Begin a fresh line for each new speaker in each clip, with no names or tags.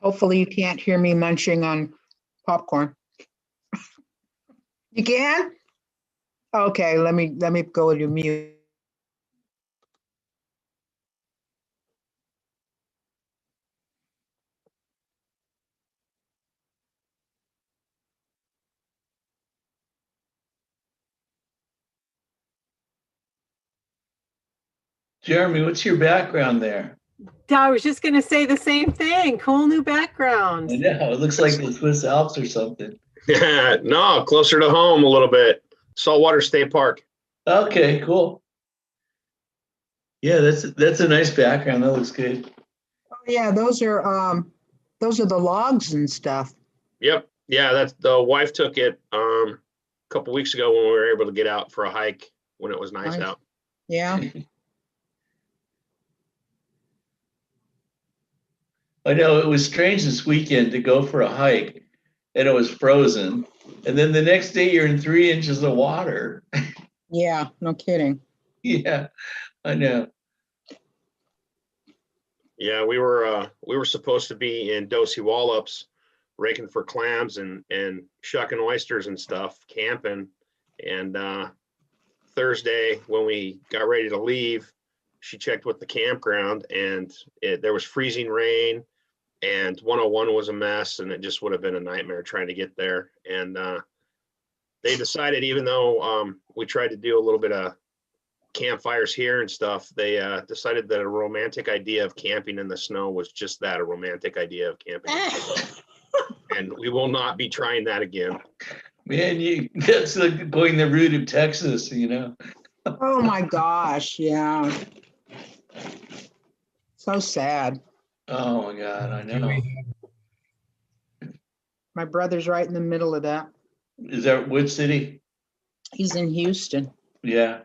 Hopefully you can't hear me munching on popcorn. You can? Okay, let me go to mute.
Jeremy, what's your background there?
I was just going to say the same thing. Cool new background.
I know, it looks like the Swiss Alps or something.
Yeah, no, closer to home a little bit. Saltwater State Park.
Okay, cool. Yeah, that's a nice background. That looks good.
Oh, yeah, those are the logs and stuff.
Yep. Yeah, that's the wife took it a couple weeks ago when we were able to get out for a hike when it was nice out.
Yeah.
I know it was strange this weekend to go for a hike and it was frozen. And then the next day you're in 3 inches of water.
Yeah, no kidding.
Yeah, I know.
Yeah, we were supposed to be in Dosey Wallops raking for clams and shucking oysters and stuff, camping. And Thursday when we got ready to leave, she checked with the campground and there was freezing rain and 101 was a mess, and it just would have been a nightmare trying to get there. And they decided, even though we tried to do a little bit of campfires here and stuff, they decided that a romantic idea of camping in the snow was just that, a romantic idea of camping. And we will not be trying that again.
Man, that's like going the route of Texas, you know.
Oh my gosh, yeah. So sad.
Oh my God, I know.
My brother's right in the middle of that.
Is that which city?
He's in Houston.
Yeah.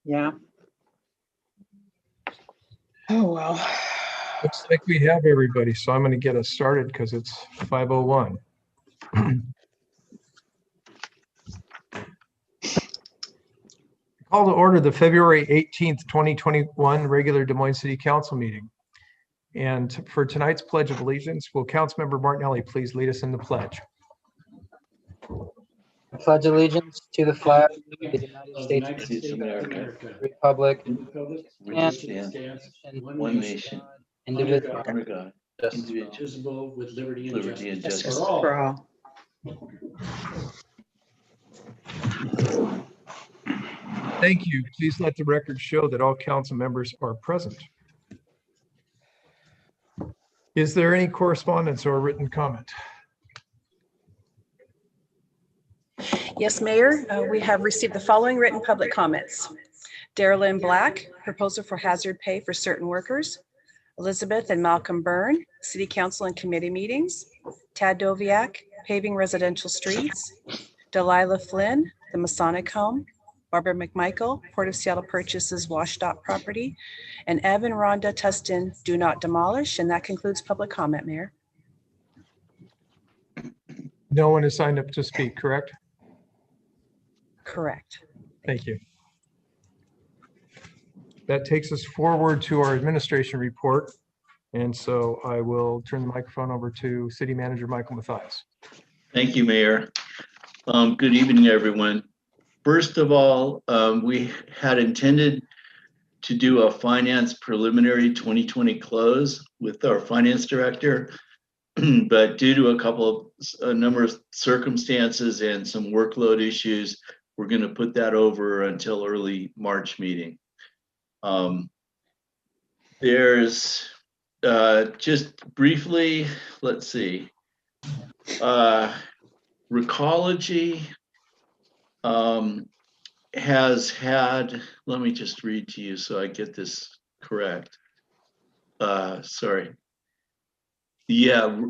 Yeah. Oh, well.
Looks like we have everybody, so I'm going to get us started because it's 5:01. Call to order the February 18th, 2021 regular Des Moines City Council meeting. And for tonight's Pledge of Allegiance, will Councilmember Martinelli please lead us in the pledge?
I pledge allegiance to the flag of the United States of
America,
Republic,
and stands one nation,
indivisible,
under God, indivisible, with liberty and justice
For all.
Thank you. Please let the record show that all council members are present. Is there any correspondence or written comment?
Yes, Mayor, we have received the following written public comments. Darylyn Black, proposal for hazard pay for certain workers. Elizabeth and Malcolm Byrne, City Council and Committee meetings. Tad Doviak, paving residential streets. Delilah Flynn, the Masonic Home. Barbara McMichael, Port of Seattle purchases washed-out property. And Evan Rhonda Tustin, do not demolish. And that concludes public comment, Mayor.
No one has signed up to speak, correct?
Correct.
Thank you. That takes us forward to our administration report. And so I will turn the microphone over to City Manager Michael Mathias.
Thank you, Mayor. Good evening, everyone. First of all, we had intended to do a finance preliminary 2020 close with our finance director, but due to a number of circumstances and some workload issues, we're going to put that over until early March meeting. There's just briefly, let's see, Recology has had, let me just read to you so I get this correct. Sorry. Yeah,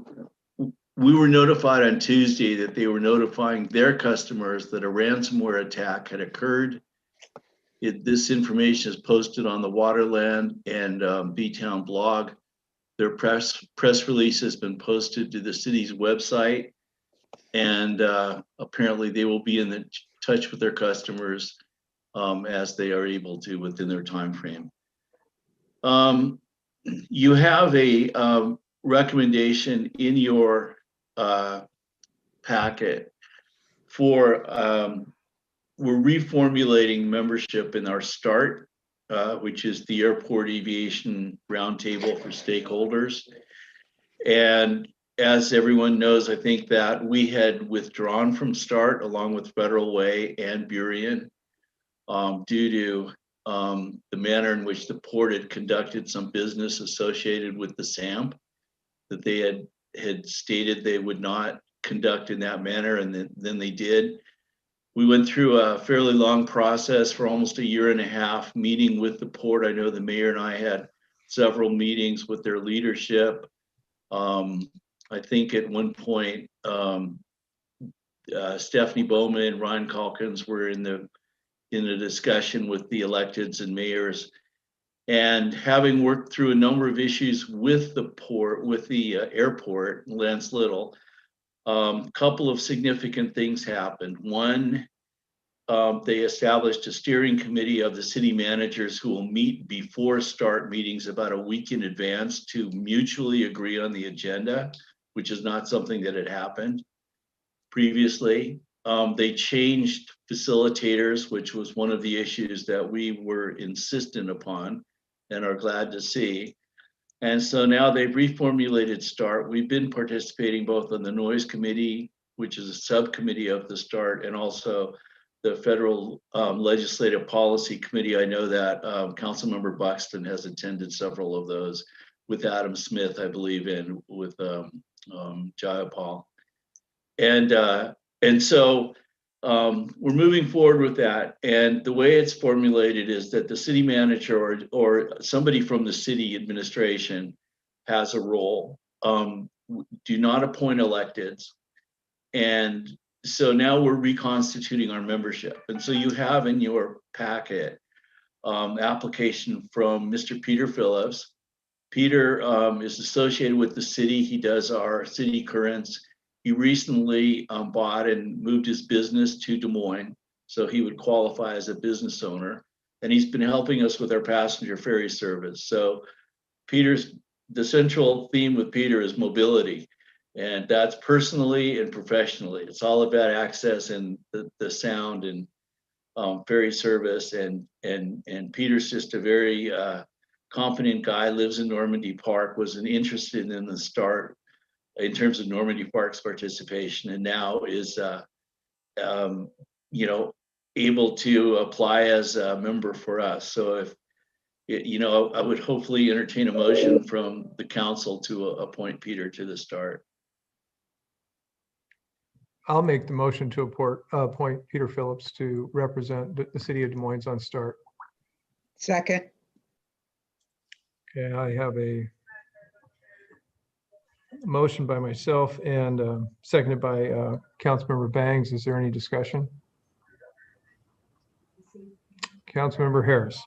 we were notified on Tuesday that they were notifying their customers that a ransomware attack had occurred. This information is posted on the Waterland and B-Town blog. Their press release has been posted to the city's website, and apparently they will be in touch with their customers as they are able to within their time frame. You have a recommendation in your packet for, we're reformulating membership in our START, which is the Airport Aviation Roundtable for Stakeholders. And as everyone knows, I think that we had withdrawn from START along with Federal Way and Burien due to the manner in which the port had conducted some business associated with the SAMP that they had stated they would not conduct in that manner, and then they did. We went through a fairly long process for almost a year and a half, meeting with the port. I know the mayor and I had several meetings with their leadership. I think at one point, Stephanie Bowman and Ryan Calkins were in the discussion with the electeds and mayors. And having worked through a number of issues with the port, with the airport, Lance Little, couple of significant things happened. One, they established a steering committee of the city managers who will meet before START meetings about a week in advance to mutually agree on the agenda, which is not something that had happened previously. They changed facilitators, which was one of the issues that we were insistent upon and are glad to see. And so now they've reformulated START. We've been participating both on the Noise Committee, which is a subcommittee of the START, and also the Federal Legislative Policy Committee. I know that Councilmember Buxton has attended several of those with Adam Smith, I believe, and with Jayapal. And so we're moving forward with that. And the way it's formulated is that the city manager or somebody from the city administration has a role. Do not appoint electeds. And so now we're reconstituting our membership. And so you have in your packet application from Mr. Peter Phillips. Peter is associated with the city. He does our city currents. He recently bought and moved his business to Des Moines, so he would qualify as a business owner. And he's been helping us with our passenger ferry service. So the central theme with Peter is mobility. And that's personally and professionally. It's all about access and the sound and ferry service. And Peter's just a very confident guy, lives in Normandy Park, was interested in the START in terms of Normandy Park's participation, and now is able to apply as a member for us. So if I would hopefully entertain a motion from the council to appoint Peter to the START.
I'll make the motion to appoint Peter Phillips to represent the city of Des Moines on START.
Second.
Okay, I have a motion by myself and seconded by Councilmember Bangs. Is there any discussion? Councilmember Harris.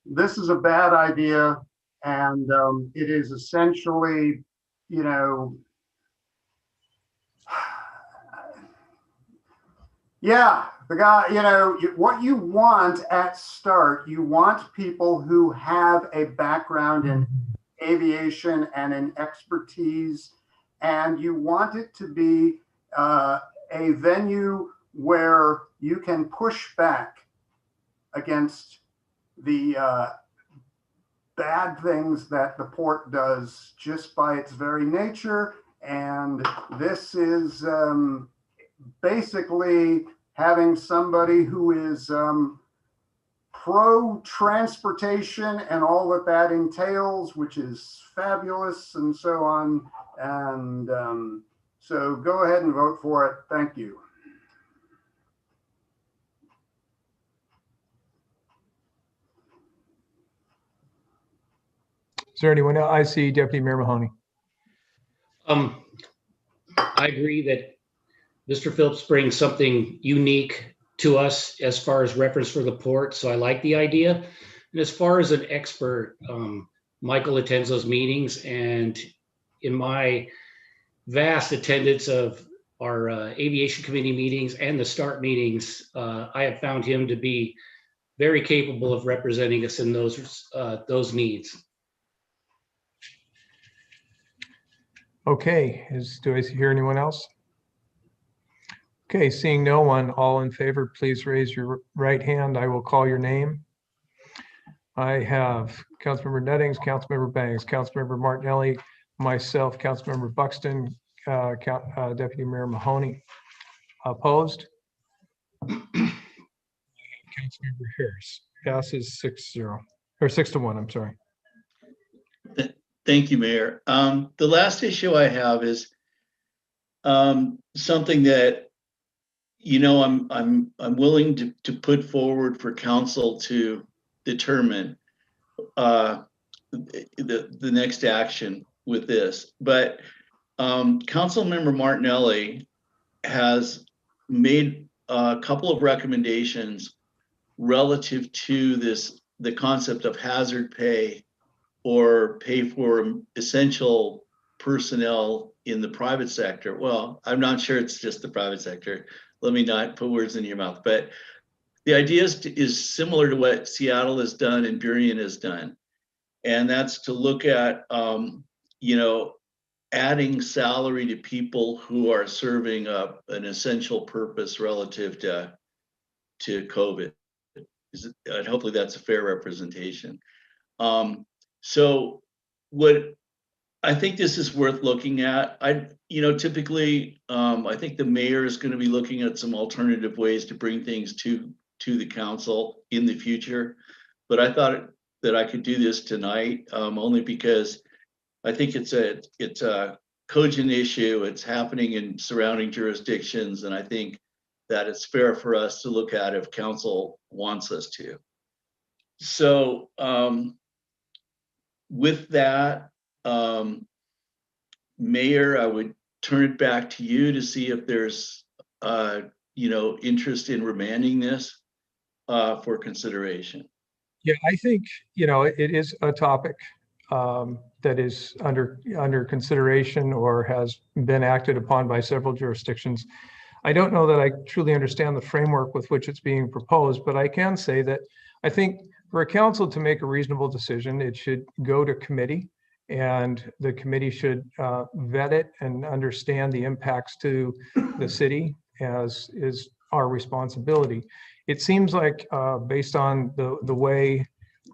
This is a bad idea, and it is essentially, yeah, the guy, what you want at START, you want people who have a background in aviation and in expertise, and you want it to be a venue where you can push back against the bad things that the port does just by its very nature. And this is basically having somebody who is pro-transportation and all that that entails, which is fabulous and so on. And so go ahead and vote for it. Thank you.
Is there anyone else? I see Deputy Mayor Mahoney.
I agree that Mr. Phillips brings something unique to us as far as reference for the port, so I like the idea. And as far as an expert, Michael attends those meetings, and in my vast attendance of our aviation committee meetings and the START meetings, I have found him to be very capable of representing us in those needs.
Okay, do I hear anyone else? Okay, seeing no one, all in favor, please raise your right hand. I will call your name. I have Councilmember Nettings, Councilmember Banks, Councilmember Martinelli, myself, Councilmember Buxton, Deputy Mayor Mahoney. Opposed? Councilmember Harris. Passes 6-0, or 6-1, I'm sorry.
Thank you, Mayor. The last issue I have is something that, you know, I'm willing to put forward for council to determine the next action with this. But Councilmember Martinelli has made a couple of recommendations relative to the concept of hazard pay or pay for essential personnel in the private sector. Well, I'm not sure it's just the private sector. Let me not put words in your mouth, but the idea is similar to what Seattle has done and Burien has done. And that's to look at, you know, adding salary to people who are serving an essential purpose relative to COVID. And hopefully that's a fair representation. So what I think this is worth looking at. You know, typically, I think the mayor is going to be looking at some alternative ways to bring things to the council in the future. But I thought that I could do this tonight, only because I think it's a cogent issue. It's happening in surrounding jurisdictions, and I think that it's fair for us to look at if council wants us to. So with that, Mayor, I would turn it back to you to see if there's you know, interest in remanding this for consideration.
Yeah, I think, you know, it is a topic that is under consideration or has been acted upon by several jurisdictions. I don't know that I truly understand the framework with which it's being proposed, but I can say that I think for a council to make a reasonable decision, it should go to committee, and the committee should vet it and understand the impacts to the city, as is our responsibility. It seems like based on the way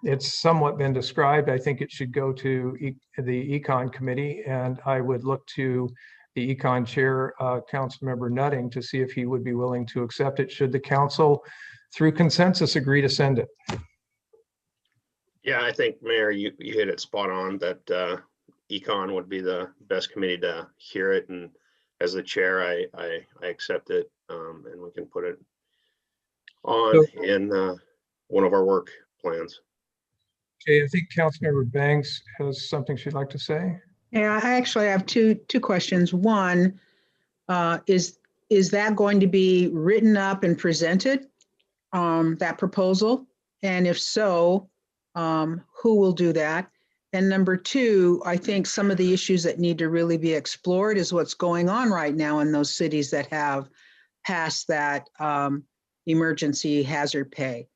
it's somewhat been described, I think it should go to the Econ committee, and I would look to the Econ chair, Councilmember Nutting, to see if he would be willing to accept it should the council, through consensus, agree to send it.
Yeah, I think, Mayor, you hit it spot on that Econ would be the best committee to hear it. And as the chair, I accept it, and we can put it on in one of our work plans.
Okay, I think Councilmember Banks has something she'd like to say.
Yeah, I actually have two questions. One, is that going to be written up and presented, that proposal? And if so, who will do that? And number two, I think some of the issues that need to really be explored is what's going on right now in those cities that have passed that emergency hazard pay.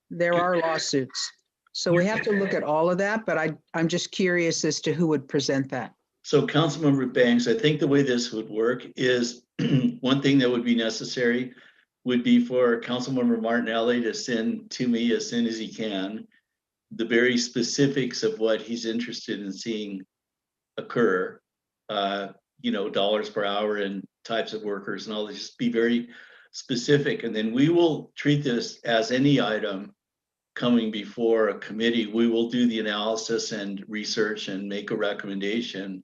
There are lawsuits. So we have to look at all of that, but I'm just curious as to who would present that.
So Councilmember Banks, I think the way this would work is one thing that would be necessary would be for Councilmember Martinelli to send to me as soon as he can the very specifics of what he's interested in seeing occur, you know, dollars per hour and types of workers and all this, just be very specific. And then we will treat this as any item coming before a committee. We will do the analysis and research and make a recommendation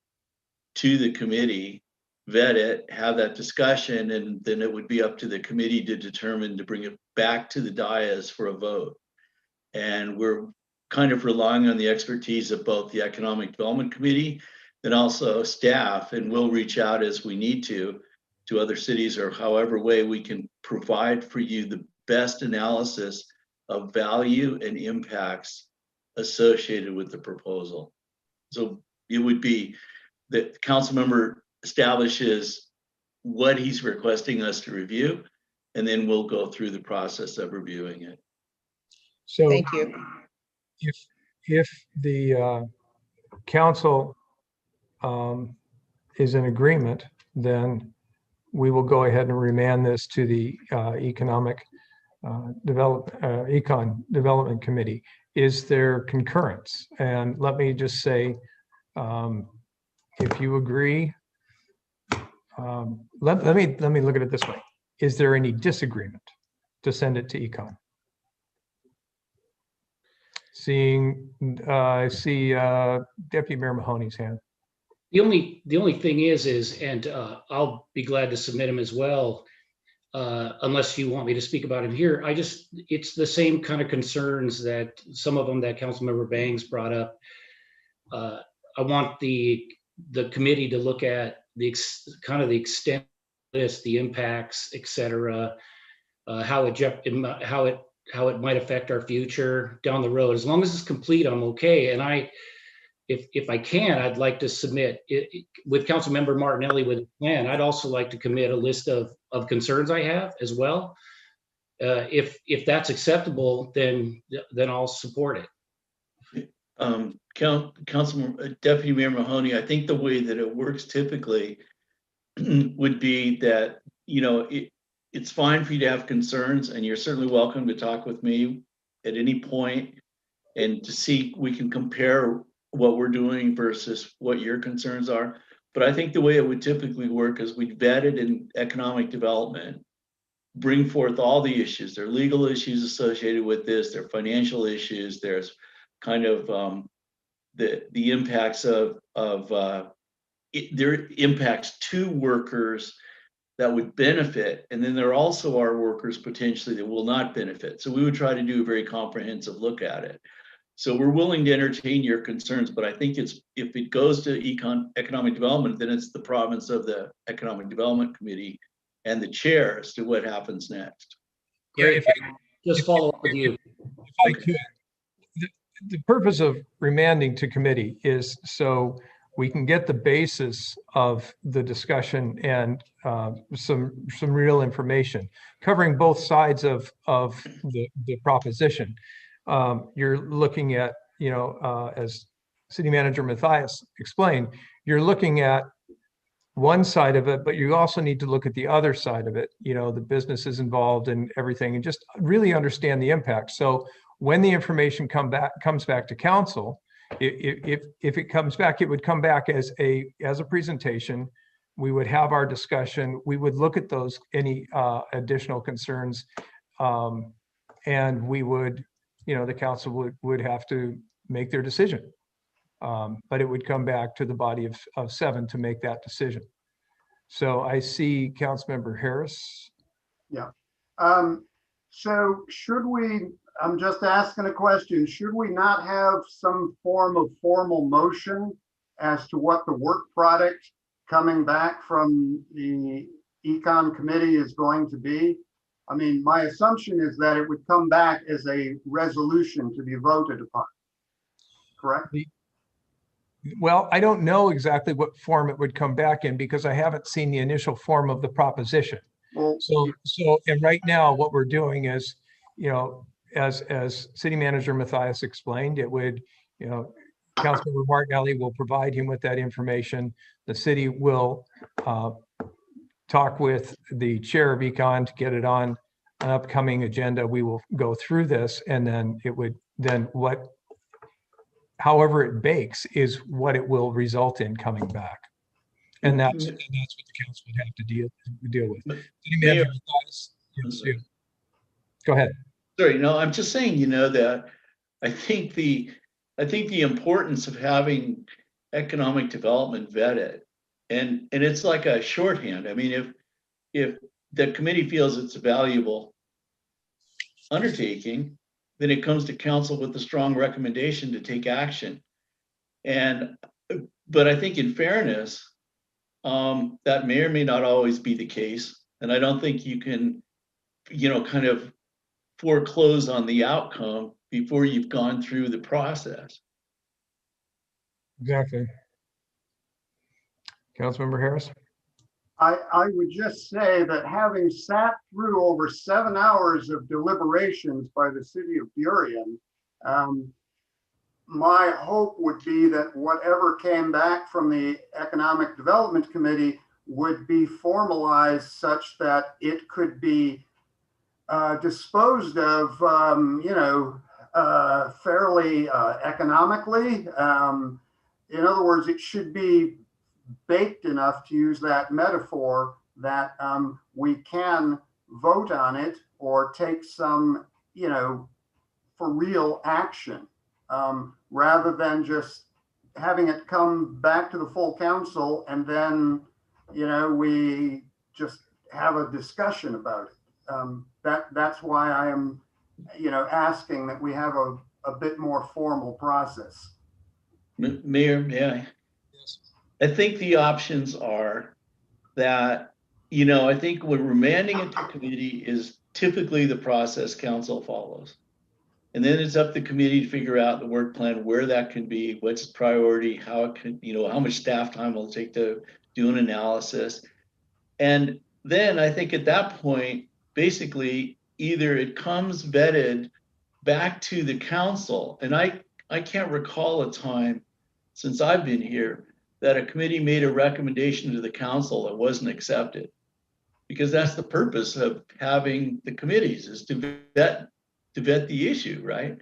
to the committee, vet it, have that discussion, and then it would be up to the committee to determine to bring it back to the dais for a vote. And we're kind of relying on the expertise of both the Economic Development Committee and also staff, and we'll reach out as we need to other cities or however way we can provide for you the best analysis of value and impacts associated with the proposal. So it would be that the council member establishes what he's requesting us to review, and then we'll go through the process of reviewing it.
So
Thank you.
if the council is in agreement, then we will go ahead and remand this to the Econ Development Committee. Is there concurrence? And let me just say, if you agree, let me look at it this way. Is there any disagreement to send it to Econ? I see Deputy Mayor Mahoney's hand.
The only thing is, and I'll be glad to submit them as well, unless you want me to speak about him here. It's the same kind of concerns that some of them that Councilmember Bangs brought up. I want the committee to look at the extent of this, the impacts, et cetera, how it might affect our future down the road. As long as it's complete, I'm okay. And if I can, I'd like to submit with Councilmember Martinelli with a plan. I'd also like to commit a list of concerns I have as well. If that's acceptable, then I'll support it.
Councilman Deputy Mayor Mahoney, I think the way that it works typically would be that, it's fine for you to have concerns, and you're certainly welcome to talk with me at any point and to see, we can compare what we're doing versus what your concerns are. But I think the way it would typically work is we'd vet it in economic development, bring forth all the issues. There are legal issues associated with this, there are financial issues, there's kind of the impacts of their impacts to workers that would benefit, and then there also are workers potentially that will not benefit. So we would try to do a very comprehensive look at it. So we're willing to entertain your concerns, but I think if it goes to economic development, then it's the province of the Economic Development Committee and the chair as to what happens next.
Gary, just follow up with you.
If I could, the purpose of remanding to committee is so we can get the basis of the discussion and some real information covering both sides of the proposition. You're looking at, as City Manager Matthias explained, you're looking at one side of it, but you also need to look at the other side of it, the businesses involved and everything, and just really understand the impact. So when the information comes back to council, if it comes back, it would come back as a presentation. We would have our discussion. We would look at any additional concerns, and we would, the council would have to make their decision. But it would come back to the body of 7 to make that decision. So I see Councilmember Harris.
Yeah. So should we, I'm just asking a question, should we not have some form of formal motion as to what the work product coming back from the Econ Committee is going to be? I mean, my assumption is that it would come back as a resolution to be voted upon, correct?
Well, I don't know exactly what form it would come back in because I haven't seen the initial form of the proposition.
Well,
And right now what we're doing is, as City Manager Matthias explained, it would, Councilmember Martinelli will provide him with that information. The city will talk with the chair of Econ to get it on an upcoming agenda. We will go through this, and then it would, however it bakes is what it will result in coming back. And that's what the council would have to deal with. City Manager Matthias, yes, go ahead.
Sorry, no, I'm just saying, that I think the importance of having economic development vetted, and it's like a shorthand. I mean, if the committee feels it's a valuable undertaking, then it comes to council with a strong recommendation to take action. But I think in fairness, that may or may not always be the case. And I don't think you can, kind of foreclose on the outcome before you've gone through the process.
Exactly. Councilmember Harris?
I would just say that having sat through over 7 hours of deliberations by the city of Burien, my hope would be that whatever came back from the Economic Development Committee would be formalized such that it could be disposed of, fairly economically. In other words, it should be baked enough, to use that metaphor, that we can vote on it or take some, for real action, rather than just having it come back to the full council and then, we just have a discussion about it. That's why I am, asking that we have a bit more formal process.
Mayor, may I? I think the options are that, I think when remanding it to committee is typically the process council follows. And then it's up to the committee to figure out the work plan, where that can be, what's its priority, how it can, how much staff time will it take to do an analysis. And then I think at that point, basically, either it comes vetted back to the council, and I can't recall a time since I've been here that a committee made a recommendation to the council that wasn't accepted, because that's the purpose of having the committees, is to vet the issue, right?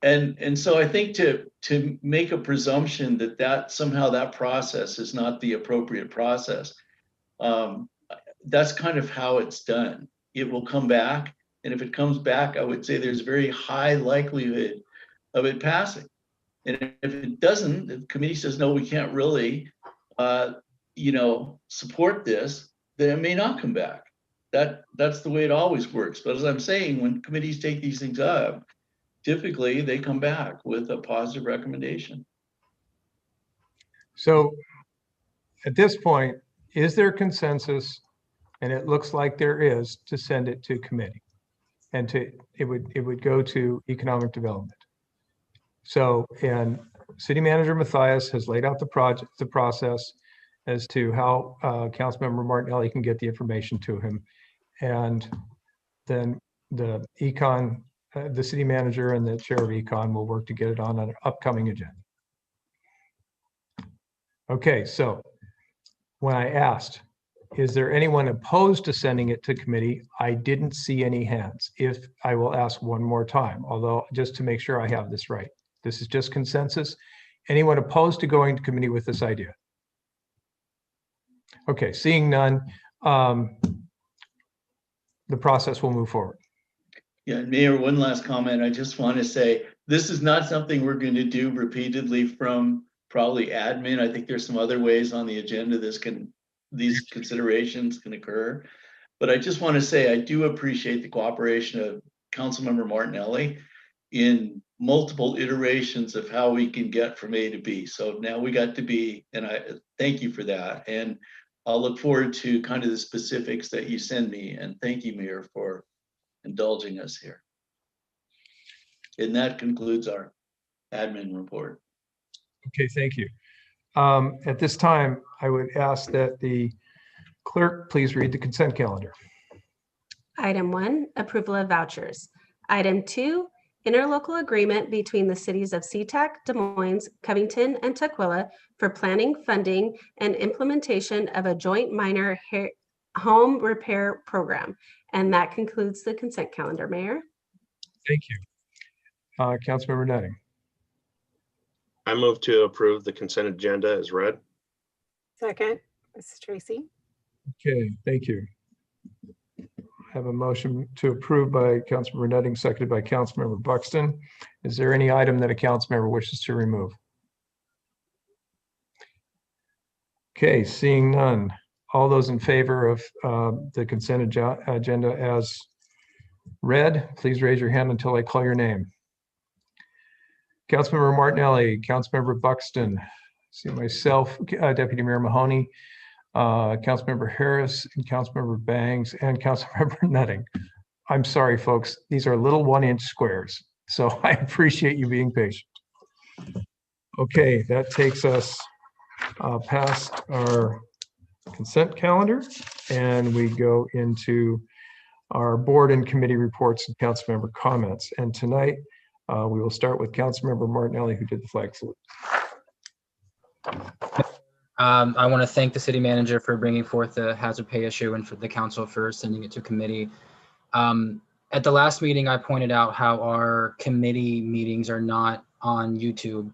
And so I think to make a presumption that somehow that process is not the appropriate process, that's kind of how it's done. It will come back, and if it comes back, I would say there's very high likelihood of it passing. And if it doesn't, the committee says, no, we can't really, support this, then it may not come back. That's the way it always works. But as I'm saying, when committees take these things up, typically they come back with a positive recommendation.
So at this point, is there consensus? And it looks like there is, to send it to committee, and it would go to economic development. So, and City Manager Matthias has laid out the process as to how Councilmember Martinelli can get the information to him. And then the city manager and the chair of econ will work to get it on an upcoming agenda. Okay, so when I asked, is there anyone opposed to sending it to committee? I didn't see any hands. If I will ask one more time, although just to make sure I have this right. This is just consensus. Anyone opposed to going to committee with this idea? Okay, seeing none, the process will move forward.
Yeah, Mayor, one last comment. I just want to say, this is not something we're going to do repeatedly from probably admin. I think there's some other ways on the agenda these considerations can occur. But I just want to say, I do appreciate the cooperation of Councilmember Martinelli in multiple iterations of how we can get from A to B. So now we got to B, and I thank you for that. And I'll look forward to kind of the specifics that you send me. And thank you, Mayor, for indulging us here. And that concludes our admin report.
Okay, thank you. At this time, I would ask that the clerk please read the consent calendar.
Item 1, approval of vouchers. Item 2, interlocal agreement between the cities of SEATAC, Des Moines, Covington, and TUKWILA for planning, funding, and implementation of a joint minor home repair program. And that concludes the consent calendar, Mayor.
Thank you. Councilmember Nutting.
I move to approve the consent agenda as read.
Second, Mrs. Tracy.
Okay, thank you. I have a motion to approve by Councilmember Nutting, seconded by Councilmember Buxton. Is there any item that a council member wishes to remove? Okay, seeing none. All those in favor of the consent agenda as read, please raise your hand until I call your name. Councilmember Martinelli, Councilmember Buxton, see myself, Deputy Mayor Mahoney, Councilmember Harris, and Councilmember Bangs, and Councilmember Nutting. I'm sorry, folks. These are little 1-inch squares, so I appreciate you being patient. Okay, that takes us past our consent calendar, and we go into our board and committee reports and council member comments. And tonight we will start with Councilmember Martinelli, who did the flag salute.
I want to thank the city manager for bringing forth the hazard pay issue and for the council for sending it to committee. At the last meeting, I pointed out how our committee meetings are not on YouTube.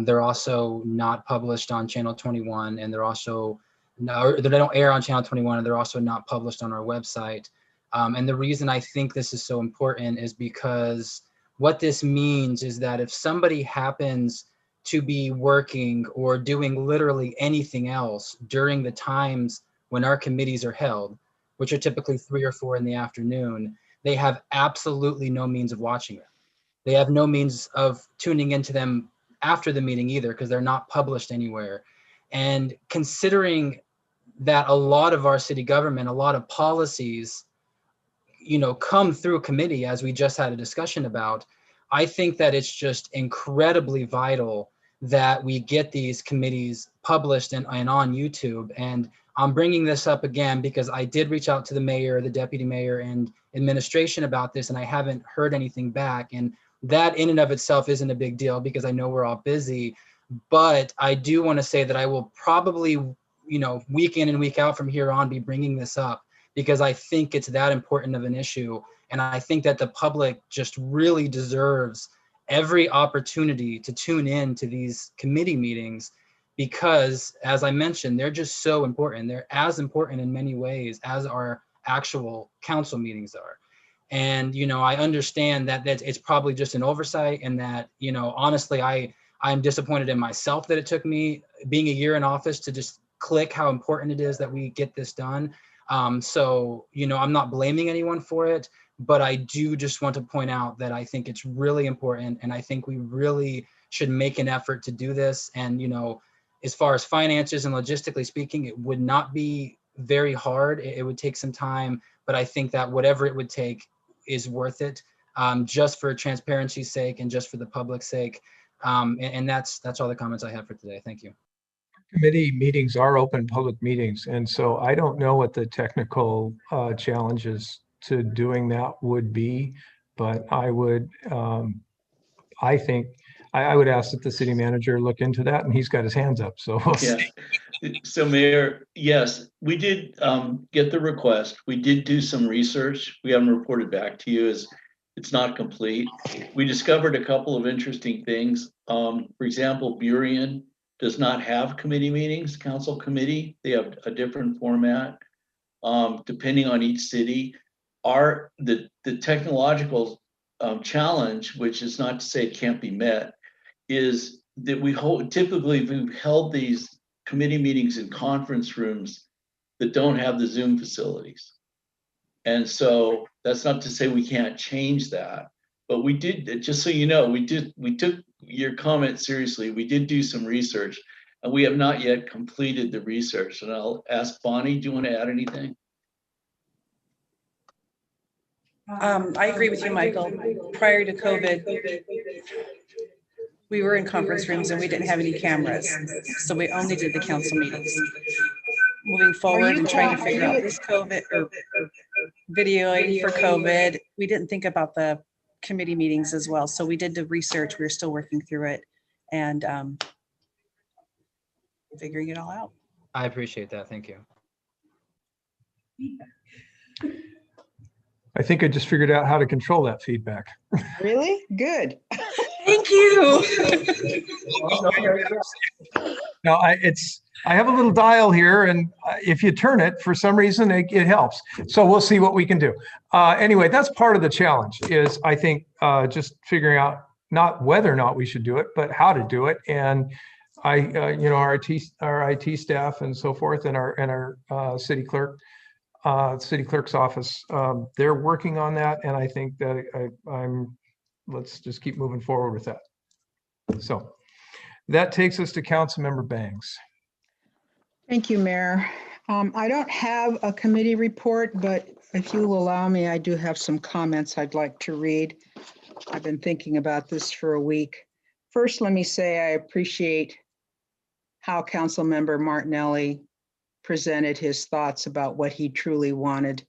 They're also not published on Channel 21, and they're also they don't air on Channel 21, and they're also not published on our website. And the reason I think this is so important is because what this means is that if somebody happens to be working or doing literally anything else during the times when our committees are held, which are typically 3 or 4 in the afternoon, they have absolutely no means of watching them. They have no means of tuning into them after the meeting either, because they're not published anywhere. And considering that a lot of our city government, a lot of policies, come through committee, as we just had a discussion about, I think that it's just incredibly vital that we get these committees published and on YouTube. And I'm bringing this up again because I did reach out to the mayor, the deputy mayor, and administration about this, and I haven't heard anything back. And that in and of itself isn't a big deal because I know we're all busy. But I do want to say that I will probably, week in and week out from here on be bringing this up because I think it's that important of an issue. And I think that the public just really deserves every opportunity to tune in to these committee meetings because, as I mentioned, they're just so important. They're as important in many ways as our actual council meetings are. And, I understand that it's probably just an oversight and that, honestly, I'm disappointed in myself that it took me being a year in office to just click how important it is that we get this done. So, I'm not blaming anyone for it, but I do just want to point out that I think it's really important. And I think we really should make an effort to do this. And, as far as finances and logistically speaking, it would not be very hard. It would take some time, but I think that whatever it would take is worth it, just for transparency's sake and just for the public's sake. And that's all the comments I have for today. Thank you.
Committee meetings are open public meetings, and so I don't know what the technical challenges to doing that would be, but I would, I think I would ask that the city manager look into that, and he's got his hands up. So we'll see.
So Mayor, yes, we did get the request. We did do some research. We haven't reported back to you as it's not complete. We discovered a couple of interesting things. For example, Burien does not have committee meetings, council committee. They have a different format depending on each city. The technological challenge, which is not to say it can't be met, is that typically we've held these committee meetings in conference rooms that don't have the Zoom facilities. And so that's not to say we can't change that, but we did, just so you know, we took your comment seriously. We did do some research and we have not yet completed the research. And I'll ask Bonnie, do you want to add anything?
I agree with you, Michael. Prior to COVID, we were in conference rooms and we didn't have any cameras. So we only did the council meetings. Moving forward and trying to figure out this COVID or videoing for COVID, we didn't think about the committee meetings as well. So we did the research. We're still working through it and figuring it all out.
I appreciate that. Thank you.
I think I just figured out how to control that feedback.
Really? Good.
Thank you.
No, I have a little dial here, and if you turn it, for some reason, it helps. So we'll see what we can do. Anyway, that's part of the challenge is, I think, just figuring out not whether or not we should do it, but how to do it. And our IT staff and so forth, and our city clerk's office, they're working on that. And I think that let's just keep moving forward with that. So that takes us to Councilmember Bangs.
Thank you, Mayor. I don't have a committee report, but if you will allow me, I do have some comments I'd like to read. I've been thinking about this for a week. First, let me say I appreciate how Councilmember Martinelli presented his thoughts about what he truly wanted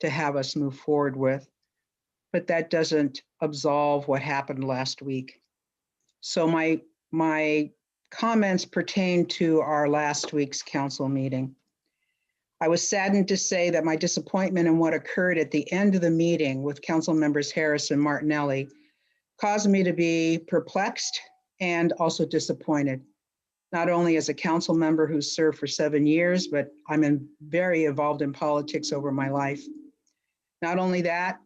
to have us move forward with. But that doesn't absolve what happened last week. So my comments pertain to our last week's council meeting. I was saddened to say that my disappointment in what occurred at the end of the meeting with Council Members Harris and Martinelli caused me to be perplexed and also disappointed, not only as a council member who served for 7 years, but I'm very involved in politics over my life. Not only that,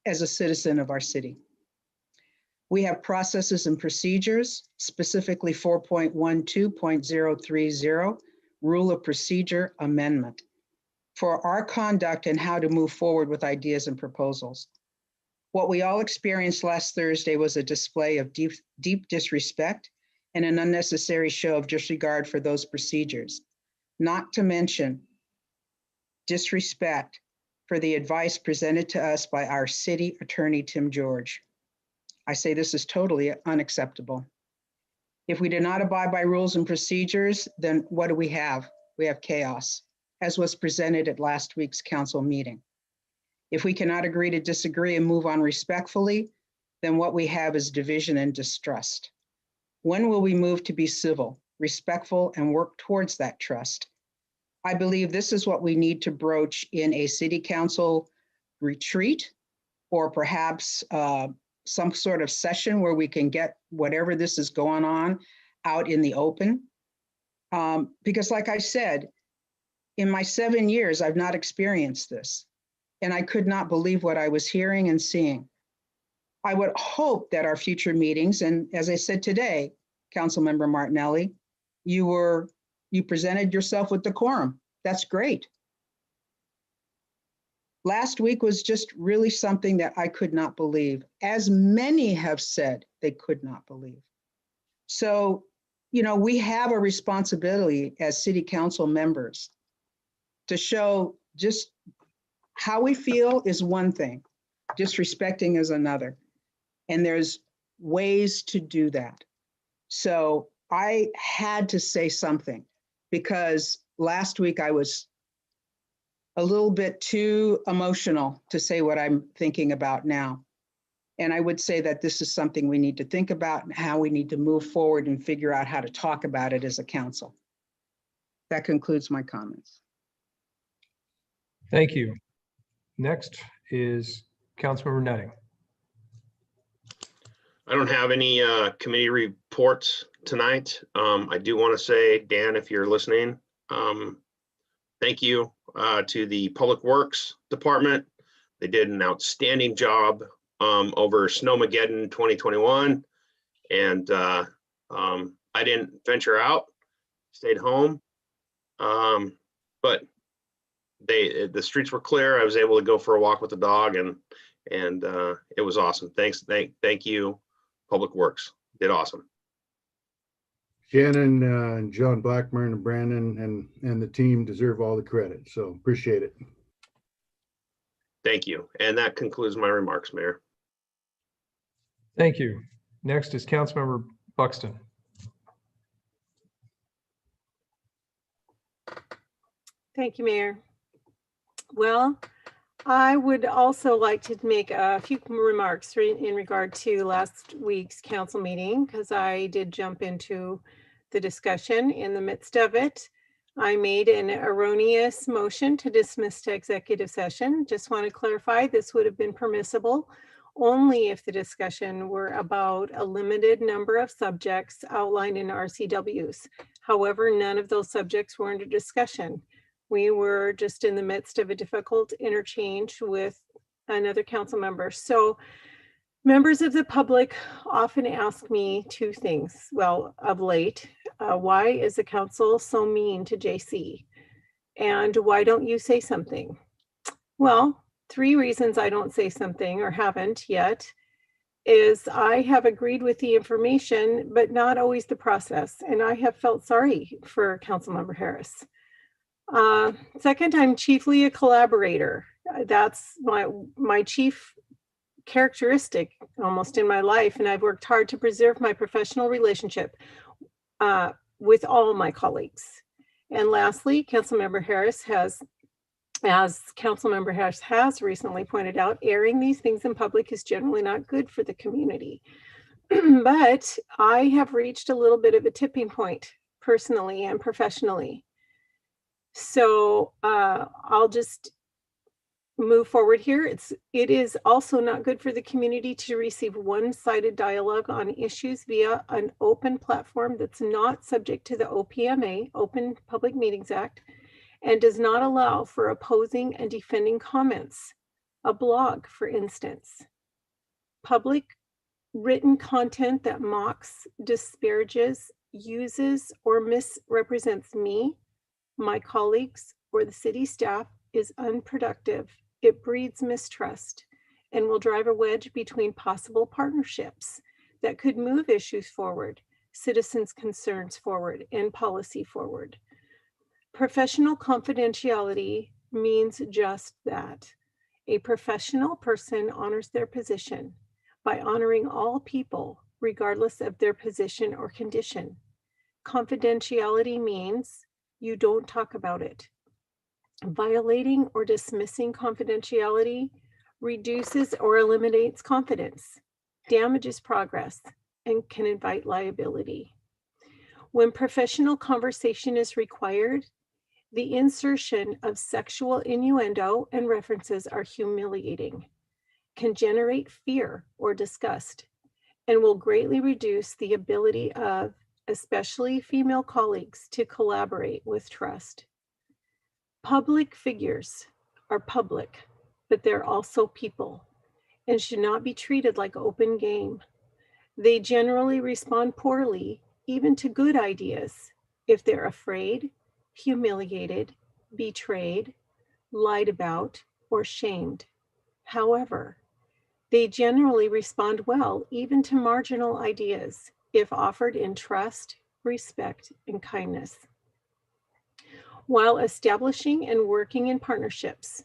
as a citizen of our city. We have processes and procedures, specifically 4.12.030, Rule of Procedure Amendment, for our conduct and how to move forward with ideas and proposals. What we all experienced last Thursday was a display of deep disrespect and an unnecessary show of disregard for those procedures, not to mention disrespect for the advice presented to us by our city attorney, Tim George. I say this is totally unacceptable. If we do not abide by rules and procedures, then what do we have? We have chaos, as was presented at last week's council meeting. If we cannot agree to disagree and move on respectfully, then what we have is division and distrust. When will we move to be civil, respectful, and work towards that trust? I believe this is what we need to broach in a city council retreat, or perhaps some sort of session where we can get whatever this is going on out in the open. Because like I said, in my 7 years, I've not experienced this, and I could not believe what I was hearing and seeing. I would hope that our future meetings, and as I said today, Councilmember Martinelli, you presented yourself with decorum. That's great. Last week was just really something that I could not believe, as many have said they could not believe. So, you know, we have a responsibility as city council members to show just how we feel is one thing, disrespecting is another. And there's ways to do that. So I had to say something because last week I was a little bit too emotional to say what I'm thinking about now. And I would say that this is something we need to think about and how we need to move forward and figure out how to talk about it as a council. That concludes my comments.
Thank you. Next is Councilmember Nutting.
I don't have any committee reports tonight. I do want to say, Dan, if you're listening, thank you to the Public Works Department. They did an outstanding job over Snowmageddon 2021. And I didn't venture out, stayed home. But the streets were clear. I was able to go for a walk with the dog, and it was awesome. Thank you, Public Works. Did awesome.
Shannon and John Blackburn and Brandon and the team deserve all the credit. So appreciate it.
Thank you. And that concludes my remarks, Mayor.
Thank you. Next is Councilmember Buxton.
Thank you, Mayor. Well, I would also like to make a few remarks in regard to last week's council meeting, because I did jump into the discussion in the midst of it. I made an erroneous motion to dismiss to executive session. Just want to clarify, this would have been permissible only if the discussion were about a limited number of subjects outlined in RCWs. However, none of those subjects were under discussion. We were just in the midst of a difficult interchange with another council member. So members of the public often ask me two things, well, of late. Why is the council so mean to JC? And why don't you say something? Well, three reasons I don't say something or haven't yet is I have agreed with the information, but not always the process. And I have felt sorry for Councilmember Harris. Second, I'm chiefly a collaborator. That's my chief characteristic almost in my life. And I've worked hard to preserve my professional relationship with all my colleagues. And lastly, Councilmember Harris has, as Councilmember Harris has recently pointed out, airing these things in public is generally not good for the community. But I have reached a little bit of a tipping point personally and professionally. So I'll just move forward here. It is also not good for the community to receive one-sided dialogue on issues via an open platform that's not subject to the OPMA, Open Public Meetings Act, and does not allow for opposing and defending comments. A blog, for instance. Public written content that mocks, disparages, uses, or misrepresents me, my colleagues, or the city staff is unproductive. It breeds mistrust and will drive a wedge between possible partnerships that could move issues forward, citizens' concerns forward, and policy forward. Professional confidentiality means just that. A professional person honors their position by honoring all people, regardless of their position or condition. Confidentiality means you don't talk about it. Violating or dismissing confidentiality reduces or eliminates confidence, damages progress, and can invite liability. When professional conversation is required, the insertion of sexual innuendo and references are humiliating, can generate fear or disgust, and will greatly reduce the ability of especially female colleagues to collaborate with trust. Public figures are public, but they're also people and should not be treated like open game. They generally respond poorly, even to good ideas, if they're afraid, humiliated, betrayed, lied about, or shamed. However, they generally respond well, even to marginal ideas, if offered in trust, respect, and kindness. While establishing and working in partnerships,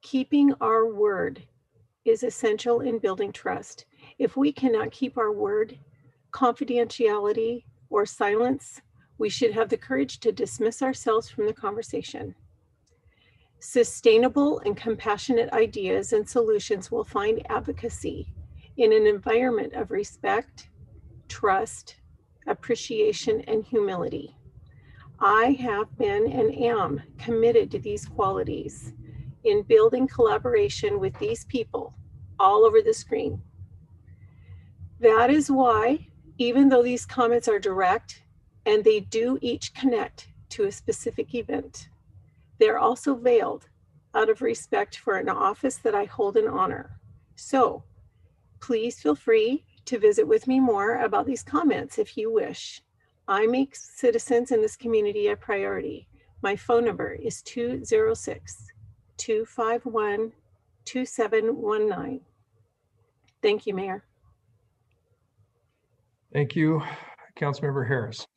keeping our word is essential in building trust. If we cannot keep our word, confidentiality, or silence, we should have the courage to dismiss ourselves from the conversation. Sustainable and compassionate ideas and solutions will find advocacy in an environment of respect, trust, appreciation, and humility. I have been and am committed to these qualities in building collaboration with these people all over the screen. That is why, even though these comments are direct and they do each connect to a specific event, they're also veiled out of respect for an office that I hold in honor. So please feel free to visit with me more about these comments if you wish. I make citizens in this community a priority. My phone number is 206-251-2719. Thank you, Mayor.
Thank you, Councilmember Harris.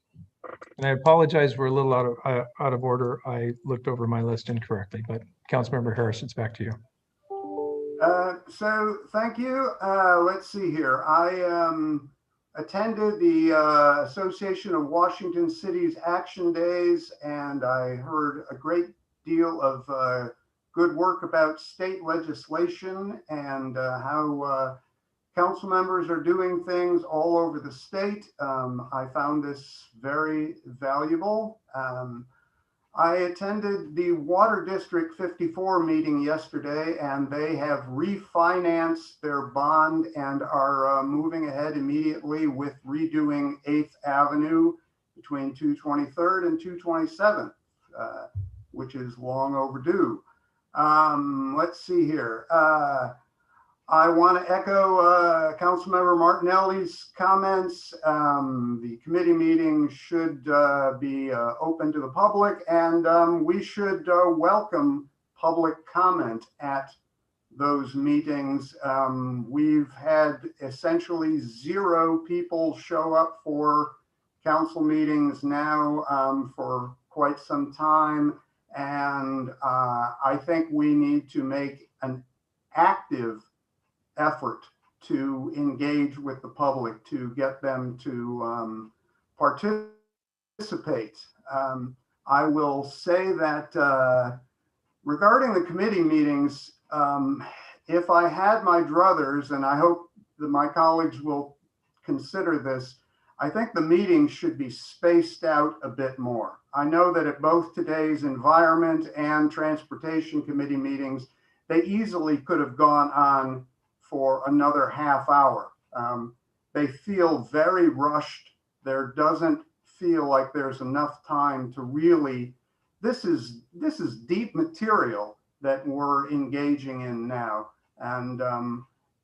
And I apologize, we're a little out of order. I looked over my list incorrectly, but Councilmember Harris, it's back to you.
So thank you. Let's see here. I attended the Association of Washington Cities Action Days, and I heard a great deal of good work about state legislation and how council members are doing things all over the state. I found this very valuable. I attended the Water District 54 meeting yesterday, and they have refinanced their bond and are moving ahead immediately with redoing 8th Avenue between 223rd and 227th, which is long overdue. Let's see here. I want to echo Councilmember Martinelli's comments. The committee meeting should be open to the public, and we should welcome public comment at those meetings. We've had essentially 0 people show up for council meetings now for quite some time, and I think we need to make an active effort to engage with the public to get them to participate. I will say that regarding the committee meetings, if I had my druthers, and I hope that my colleagues will consider this, I think the meetings should be spaced out a bit more. I know that at both today's Environment and Transportation Committee meetings, they easily could have gone on for another half hour. They feel very rushed. There doesn't feel like there's enough time to really, this is deep material that we're engaging in now. And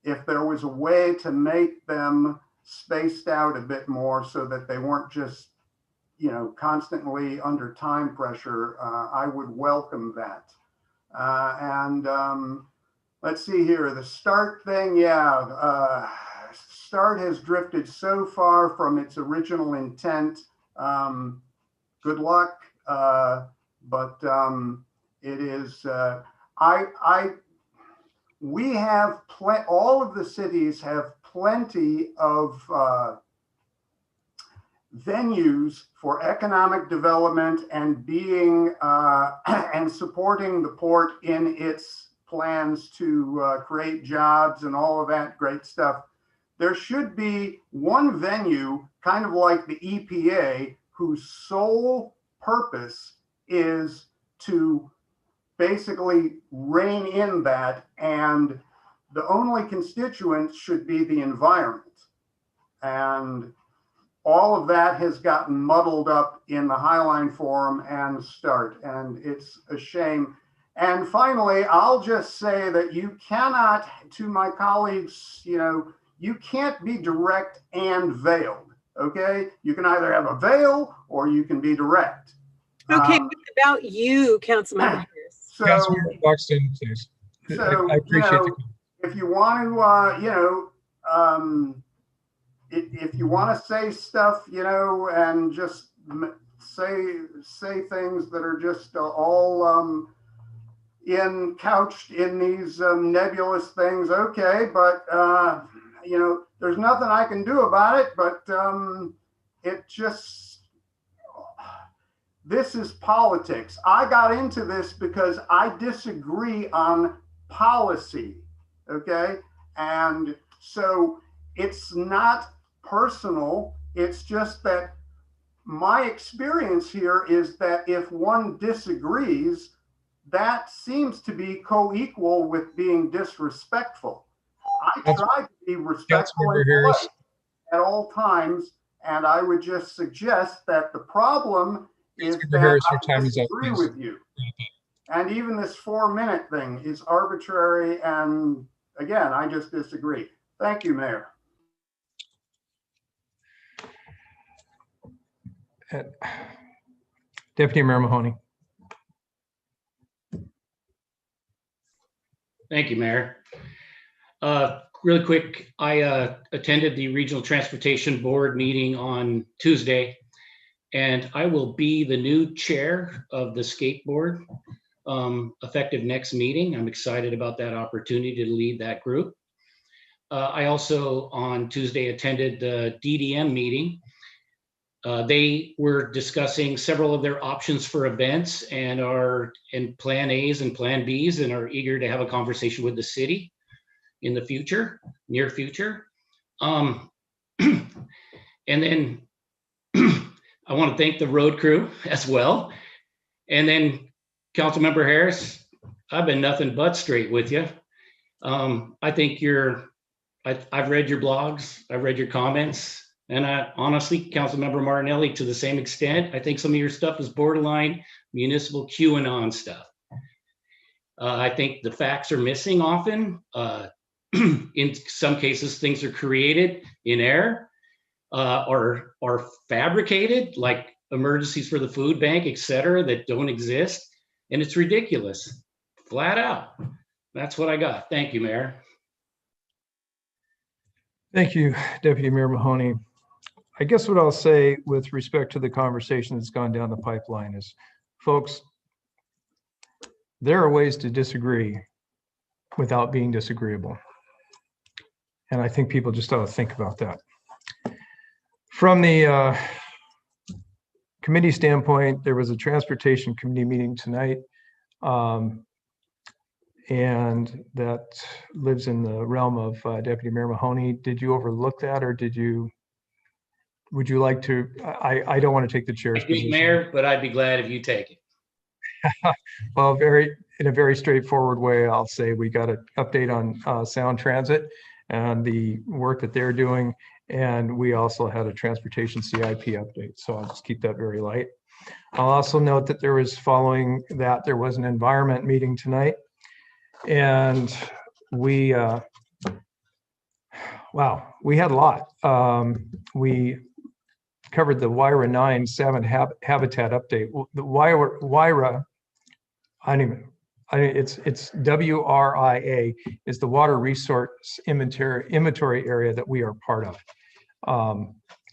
if there was a way to make them spaced out a bit more so that they weren't just, you know, constantly under time pressure, I would welcome that. Let's see here, the START thing, yeah. START has drifted so far from its original intent. Good luck, but it is, we have, all of the cities have plenty of venues for economic development and being and supporting the port in its plans to create jobs and all of that great stuff. There should be one venue, kind of like the EPA, whose sole purpose is to basically rein in that, and the only constituents should be the environment. And all of that has gotten muddled up in the Highline Forum and START, and it's a shame. And finally, I'll just say that you cannot, to my colleagues, you know, you can't be direct and veiled, okay? You can either have a veil or you can be direct.
Okay, what about you, Councilmember Harris?
So,
Councilmember Buxton, please.
So,
I appreciate
you know, if you want to, you know, if you want to say stuff, you know, and just say things that are just all couched in these nebulous things, okay, but you know, there's nothing I can do about it, but it just, this is politics. I got into this because I disagree on policy, okay? And so it's not personal, it's just that my experience here is that if one disagrees, that seems to be co-equal with being disrespectful. I try to be respectful and polite at all times, and I would just suggest that the problem is that I disagree with you. And even this 4-minute thing is arbitrary, and again, I just disagree. Thank you, Mayor.
Deputy Mayor Mahoney.
Thank you, Mayor. Really quick, I attended the Regional Transportation Board meeting on Tuesday, and I will be the new chair of the skateboard effective next meeting. I'm excited about that opportunity to lead that group. I also on Tuesday attended the DDM meeting. They were discussing several of their options for events and are in plan A's and plan B's and are eager to have a conversation with the city in the future, near future. And then I want to thank the road crew as well. And then Councilmember Harris, I've been nothing but straight with you. I think I've read your blogs, I've read your comments. And honestly, Councilmember Martinelli, to the same extent, I think some of your stuff is borderline municipal QAnon stuff. I think the facts are missing often. In some cases, things are created in error or fabricated, like emergencies for the food bank, et cetera, that don't exist. And it's ridiculous, flat out. That's what I got. Thank you, Mayor.
Thank you, Deputy Mayor Mahoney. I guess what I'll say with respect to the conversation that's gone down the pipeline is, folks, there are ways to disagree without being disagreeable. And I think people just ought to think about that. From the committee standpoint, there was a transportation committee meeting tonight. And that lives in the realm of Deputy Mayor Mahoney. Did you overlook that, or would you like to? I don't want to take the chair's position.
Mayor, but I'd be glad if you take it.
Well, in a very straightforward way, I'll say we got an update on Sound Transit and the work that they're doing. And we also had a transportation CIP update. So I'll just keep that very light. I'll also note that there was an environment meeting tonight. And we had a lot. We covered the WIRA 9/7 habitat update. The WIRA, it's WRIA, is the water resource inventory area that we are part of,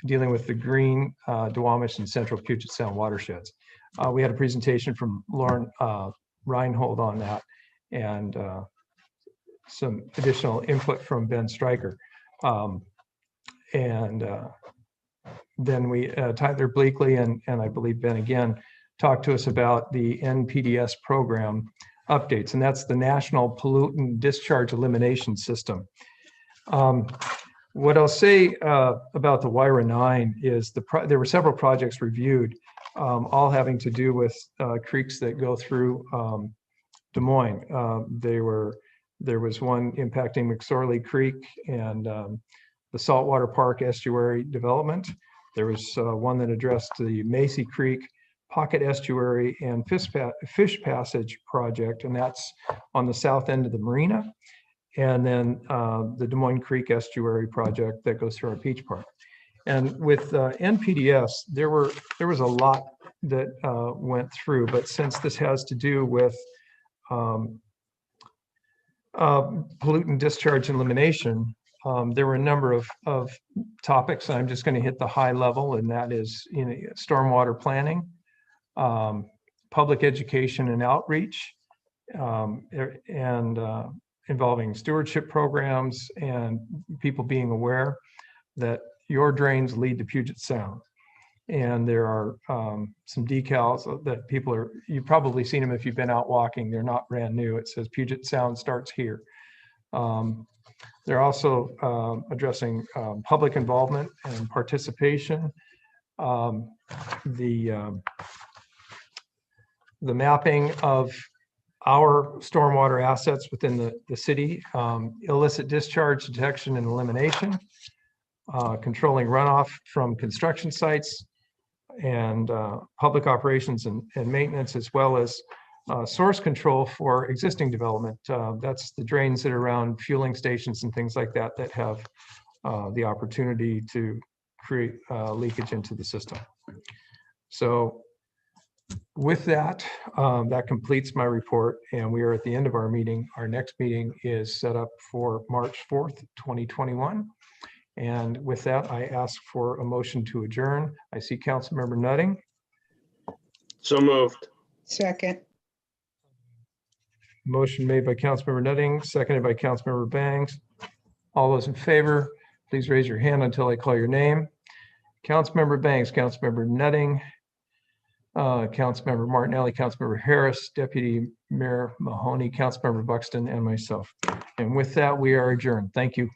dealing with the Green, Duwamish, and Central Puget Sound watersheds. We had a presentation from Lauren Reinhold on that, and some additional input from Ben Stryker. Then Tyler Bleakley and I believe Ben again talked to us about the NPDS program updates, and that's the National Pollutant Discharge Elimination System. What I'll say about the WIRA 9 is there were several projects reviewed, all having to do with creeks that go through Des Moines. There was one impacting McSorley Creek and the Saltwater Park Estuary Development. There was one that addressed the Macy Creek Pocket Estuary and Fish Passage Project, and that's on the south end of the marina. And then the Des Moines Creek Estuary Project that goes through our Peach Park. And with NPDS, there was a lot that went through, but since this has to do with pollutant discharge and elimination, there were a number of topics. I'm just going to hit the high level, and that is stormwater planning, public education and outreach, and involving stewardship programs and people being aware that your drains lead to Puget Sound. And there are some decals that you've probably seen them if you've been out walking. They're not brand new. It says Puget Sound starts here. They're also addressing public involvement and participation. The mapping of our stormwater assets within the city, illicit discharge detection and elimination, controlling runoff from construction sites, and public operations and maintenance, as well as source control for existing development. That's the drains that are around fueling stations and things like that that have the opportunity to create leakage into the system. So with that, that completes my report, and we are at the end of our meeting. Our next meeting is set up for March 4th, 2021. And with that, I ask for a motion to adjourn. I see Councilmember Nutting.
So moved.
Second.
Motion made by Councilmember Nutting, seconded by Councilmember Bangs. All those in favor, please raise your hand until I call your name. Councilmember Bangs, Councilmember Nutting, Councilmember Martinelli, Councilmember Harris, Deputy Mayor Mahoney, Councilmember Buxton, and myself. And with that, we are adjourned. Thank you.